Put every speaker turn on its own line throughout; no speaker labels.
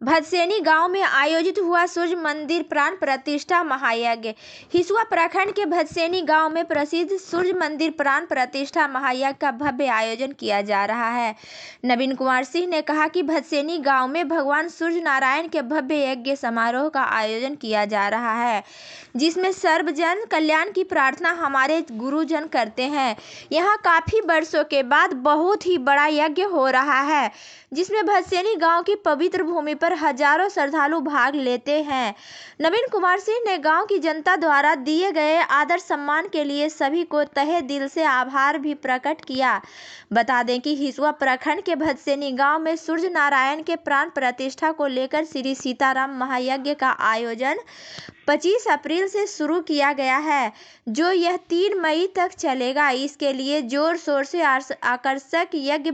भदसेनी गांव में आयोजित हुआ सूर्य मंदिर प्राण प्रतिष्ठा महायज्ञ। हिसुआ प्रखंड के भदसेनी गांव में प्रसिद्ध सूर्य मंदिर प्राण प्रतिष्ठा महायज्ञ का भव्य आयोजन किया जा रहा है। नवीन कुमार सिंह ने कहा कि भदसेनी गांव में भगवान सूर्य नारायण के भव्य यज्ञ समारोह का आयोजन किया जा रहा है, जिसमें सर्वजन कल्याण की प्रार्थना हमारे गुरुजन करते हैं। यहाँ काफी वर्षों के बाद बहुत ही बड़ा यज्ञ हो रहा है, जिसमें भदसेनी गांव की पवित्र भूमि पर हजारों श्रद्धालु भाग लेते हैं। नवीन कुमार सिंह ने गांव की जनता द्वारा दिए गए आदर सम्मान के लिए सभी को तहे दिल से आभार भी प्रकट किया। बता दें कि हिसुआ प्रखंड के भदसेनी गांव में सूर्य नारायण के प्राण प्रतिष्ठा को लेकर श्री सीताराम महायज्ञ का आयोजन 25 अप्रैल से शुरू किया गया है, जो यह 3 मई तक चलेगा। इसके लिए जोर शोर से आकर्षक यज्ञ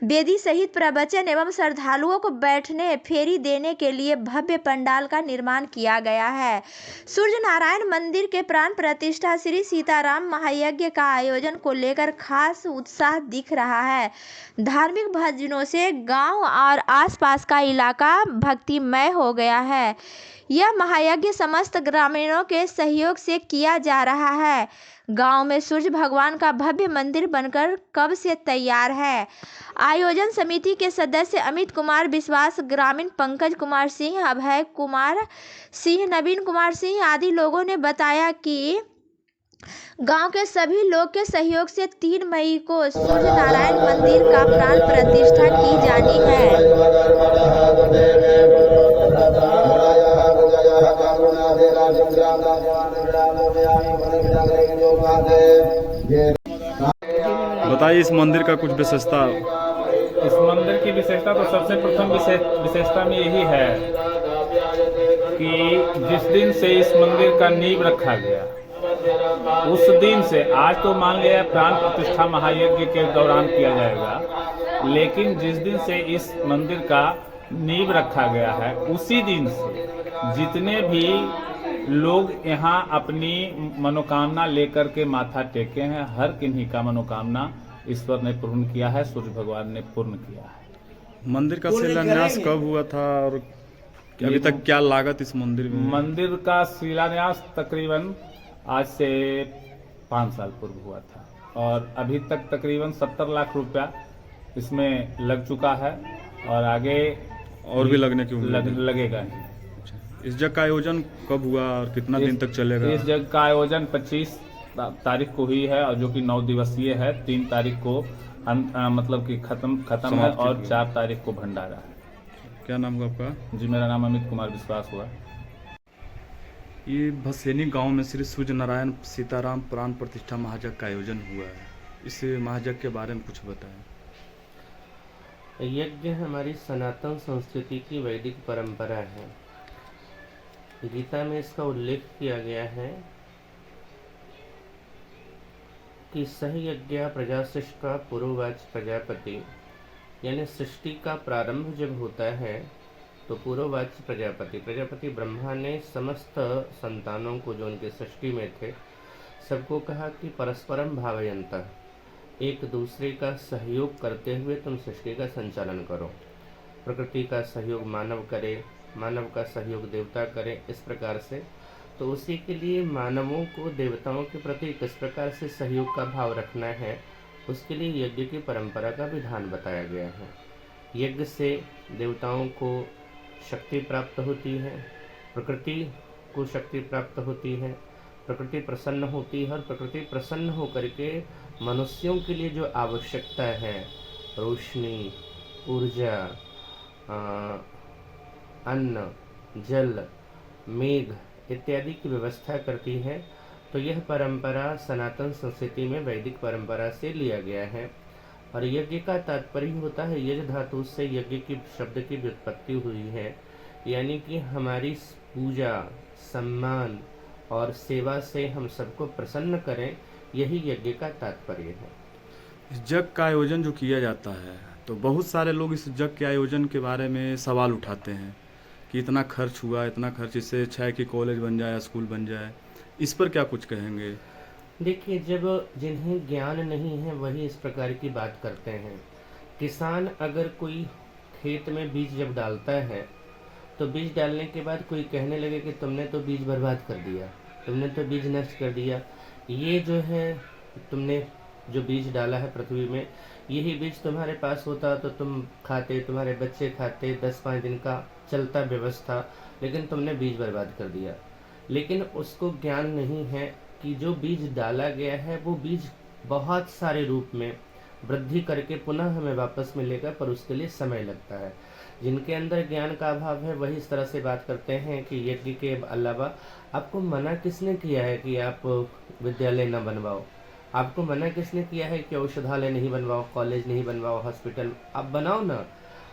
वेदी सहित प्रवचन एवं श्रद्धालुओं को बैठने फेरी देने के लिए भव्य पंडाल का निर्माण किया गया है। सूर्य नारायण मंदिर के प्राण प्रतिष्ठा श्री सीताराम महायज्ञ का आयोजन को लेकर खास उत्साह दिख रहा है। धार्मिक भजनों से गांव और आसपास का इलाका भक्तिमय हो गया है। यह महायज्ञ समस्त ग्रामीणों के सहयोग से किया जा रहा है। गांव में सूर्य भगवान का भव्य मंदिर बनकर कब से तैयार है। आयोजन समिति के सदस्य अमित कुमार विश्वास, ग्रामीण पंकज कुमार सिंह, अभय कुमार सिंह, नवीन कुमार सिंह आदि लोगों ने बताया कि गांव के सभी लोग के सहयोग से 3 मई को सूर्य नारायण मंदिर का प्राण प्रतिष्ठा की जानी है।
बताइए इस मंदिर का कुछ विशेषता।
इस मंदिर की विशेषता तो सबसे प्रथम विशेषता में यही है कि जिस दिन से इस मंदिर का नींव रखा गया, उस दिन से आज तो मान लिया प्राण प्रतिष्ठा महायज्ञ के दौरान किया जाएगा, लेकिन जिस दिन से इस मंदिर का नींव रखा गया है, उसी दिन से जितने भी लोग यहाँ अपनी मनोकामना लेकर के माथा टेके हैं, हर किन्हीं का मनोकामना ईश्वर ने पूर्ण किया है, सूर्य भगवान ने पूर्ण किया है।
मंदिर का शिलान्यास कब हुआ था और अभी तक क्या लागत इस मंदिर में?
मंदिर का शिलान्यास तकरीबन आज से 5 साल पूर्व हुआ था और अभी तक तकरीबन 70 लाख रुपया इसमें लग चुका है और आगे
और भी लगने की
लगेगा ही।
इस जग का आयोजन कब हुआ और कितना दिन तक चलेगा?
इस जग का आयोजन 25 तारीख को हुई है और जो कि 9 दिवसीय है। 3 तारीख को मतलब कि खत्म है और 4 तारीख को भंडारा है।
क्या नाम हुआ आपका?
जी, मेरा नाम अमित कुमार विश्वास हुआ।
ये भदसेनी गांव में श्री सूर्य नारायण सीताराम प्राण प्रतिष्ठा महायज्ञ का आयोजन हुआ है। इस महायज्ञ के बारे में कुछ बताएं।
यज्ञ हमारी सनातन संस्कृति की वैदिक परंपरा है। गीता में इसका उल्लेख किया गया है कि सह यज्ञ प्रजा सृष्टा पुरोवाच प्रजापति, यानी सृष्टि का प्रारंभ जब होता है तो पुरोवाच प्रजापति ब्रह्मा ने समस्त संतानों को जो उनके सृष्टि में थे सबको कहा कि परस्परम भावयन्तः, एक दूसरे का सहयोग करते हुए तुम सृष्टि का संचालन करो। प्रकृति का सहयोग मानव करे, मानव का सहयोग देवता करे, इस प्रकार से। तो उसी के लिए मानवों को देवताओं के प्रति किस प्रकार से सहयोग का भाव रखना है, उसके लिए यज्ञ की परंपरा का विधान बताया गया है। यज्ञ से देवताओं को शक्ति प्राप्त होती है, प्रकृति को शक्ति प्राप्त होती है, प्रकृति प्रसन्न होती है और प्रकृति प्रसन्न होकर के मनुष्यों के लिए जो आवश्यकता है, रोशनी, ऊर्जा, अन्न, जल, मेघ इत्यादि की व्यवस्था करती है। तो यह परंपरा सनातन संस्कृति में वैदिक परंपरा से लिया गया है। और यज्ञ का तात्पर्य होता है, यज्ञ धातु से यज्ञ की शब्द की व्युत्पत्ति हुई है, यानी कि हमारी पूजा, सम्मान और सेवा से हम सबको प्रसन्न करें, यही यज्ञ का तात्पर्य है।
इस जग का आयोजन जो किया जाता है तो बहुत सारे लोग इस जग के आयोजन के बारे में सवाल उठाते हैं कि इतना खर्च हुआ, इतना खर्च, इससे अच्छा है कि कॉलेज बन जाए, स्कूल बन जाए। इस पर क्या कुछ कहेंगे?
देखिए, जब जिन्हें ज्ञान नहीं है वही इस प्रकार की बात करते हैं। किसान अगर कोई खेत में बीज जब डालता है तो बीज डालने के बाद कोई कहने लगे कि तुमने तो बीज बर्बाद कर दिया, तुमने तो बीज नष्ट कर दिया। ये जो है तुमने जो बीज डाला है पृथ्वी में, यही बीज तुम्हारे पास होता तो तुम खाते, तुम्हारे बच्चे खाते, 10-5 दिन का चलता व्यवस्था, लेकिन तुमने बीज बर्बाद कर दिया। लेकिन उसको ज्ञान नहीं है कि जो बीज डाला गया है वो बीज बहुत सारे रूप में वृद्धि करके पुनः हमें वापस मिलेगा, पर उसके लिए समय लगता है। जिनके अंदर ज्ञान का अभाव है वही इस तरह से बात करते हैं कि यज्ञ के अलावा आपको मना किसने किया है कि आप विद्यालय न बनवाओ, आपको मना किसने किया है कि औषधालय नहीं बनवाओ, कॉलेज नहीं बनवाओ, हॉस्पिटल आप बनाओ ना,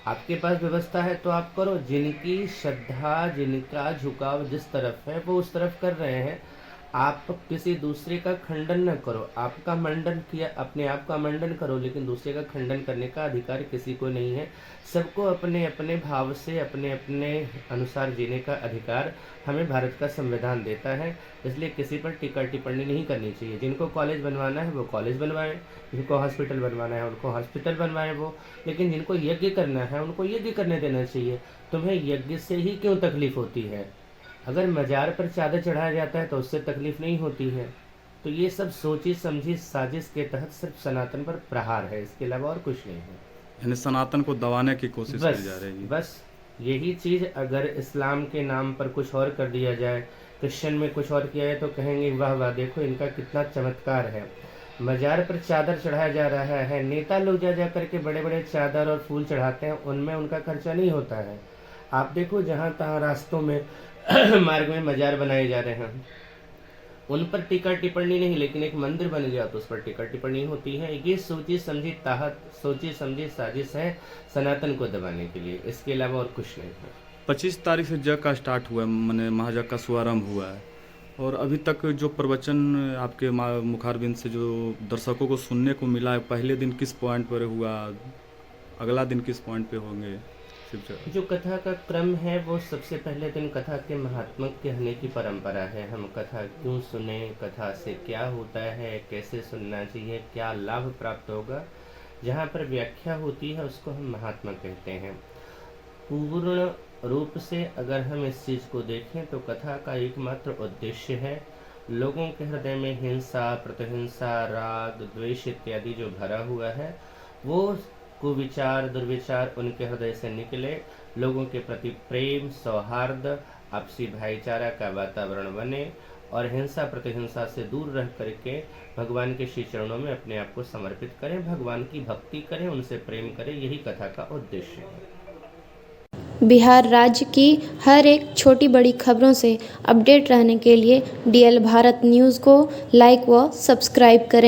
आपके पास व्यवस्था है तो आप करो। जिनकी श्रद्धा, जिनका झुकाव जिस तरफ है वो उस तरफ कर रहे हैं। आप किसी दूसरे का खंडन न करो, आपका मंडन किया, अपने आप का मंडन करो, लेकिन दूसरे का खंडन करने का अधिकार किसी को नहीं है। सबको अपने अपने भाव से अपने अपने अनुसार जीने का अधिकार हमें भारत का संविधान देता है। इसलिए किसी पर टीका टिप्पणी नहीं करनी चाहिए। जिनको कॉलेज बनवाना है वो कॉलेज बनवाएं, जिनको हॉस्पिटल बनवाना है उनको हॉस्पिटल बनवाएं वो, लेकिन जिनको यज्ञ करना है उनको यज्ञ करने देना चाहिए। तुम्हें यज्ञ से ही क्यों तकलीफ होती है? अगर मजार पर चादर चढ़ाया जाता है तो उससे तकलीफ नहीं होती है। तो ये सब सोची समझी साजिश के तहत सिर्फ सनातन पर प्रहार है, इसके अलावा और कुछ नहीं है।
यानी सनातन को दबाने की कोशिश की जा रही है।
बस यही चीज़ अगर इस्लाम के नाम पर कुछ और कर दिया जाए, क्रिश्चियन में कुछ और किया है तो कहेंगे वाह वाह देखो इनका कितना चमत्कार है। मजार पर चादर चढ़ाया जा रहा है, नेता लोग जा जा करके बड़े बड़े चादर और फूल चढ़ाते हैं, उनमें उनका खर्चा नहीं होता है। आप देखो जहाँ तहाँ रास्तों में मार्ग में मजार बनाए जा रहे हैं, उन पर टीका टिप्पणी नहीं, लेकिन एक मंदिर बन गया तो उस पर टीका टिप्पणी होती है। ये सोची समझी साजिश है सनातन को दबाने के लिए, इसके अलावा और कुछ नहीं है।
25 तारीख से जग का स्टार्ट हुआ है, मैंने महाजग का शुभारंभ हुआ है, और अभी तक जो प्रवचन आपके मुखारबिंद से जो दर्शकों को सुनने को मिला है, पहले दिन किस पॉइंट पर हुआ, अगला दिन किस पॉइंट पे होंगे?
जो कथा का क्रम है वो सबसे पहले दिन कथा के महात्मा कहने की परंपरा है। हम कथा क्यों सुने, कथा से क्या होता है, कैसे सुनना चाहिए, क्या लाभ प्राप्त होगा, जहाँ पर व्याख्या होती है उसको हम महात्मा कहते हैं। पूर्ण रूप से अगर हम इस चीज़ को देखें तो कथा का एकमात्र उद्देश्य है लोगों के हृदय में हिंसा, प्रतिहिंसा, राग, द्वेष इत्यादि जो भरा हुआ है वो कुविचार, दुर्विचार उनके हृदय से निकले, लोगों के प्रति प्रेम, सौहार्द, आपसी भाईचारा का वातावरण बने और हिंसा प्रतिहिंसा से दूर रह करके भगवान के श्री चरणों में अपने आप को समर्पित करें, भगवान की भक्ति करें, उनसे प्रेम करें, यही कथा का उद्देश्य है।
बिहार राज्य की हर एक छोटी बड़ी खबरों से अपडेट रहने के लिए DL भारत न्यूज़ को लाइक व सब्सक्राइब करें।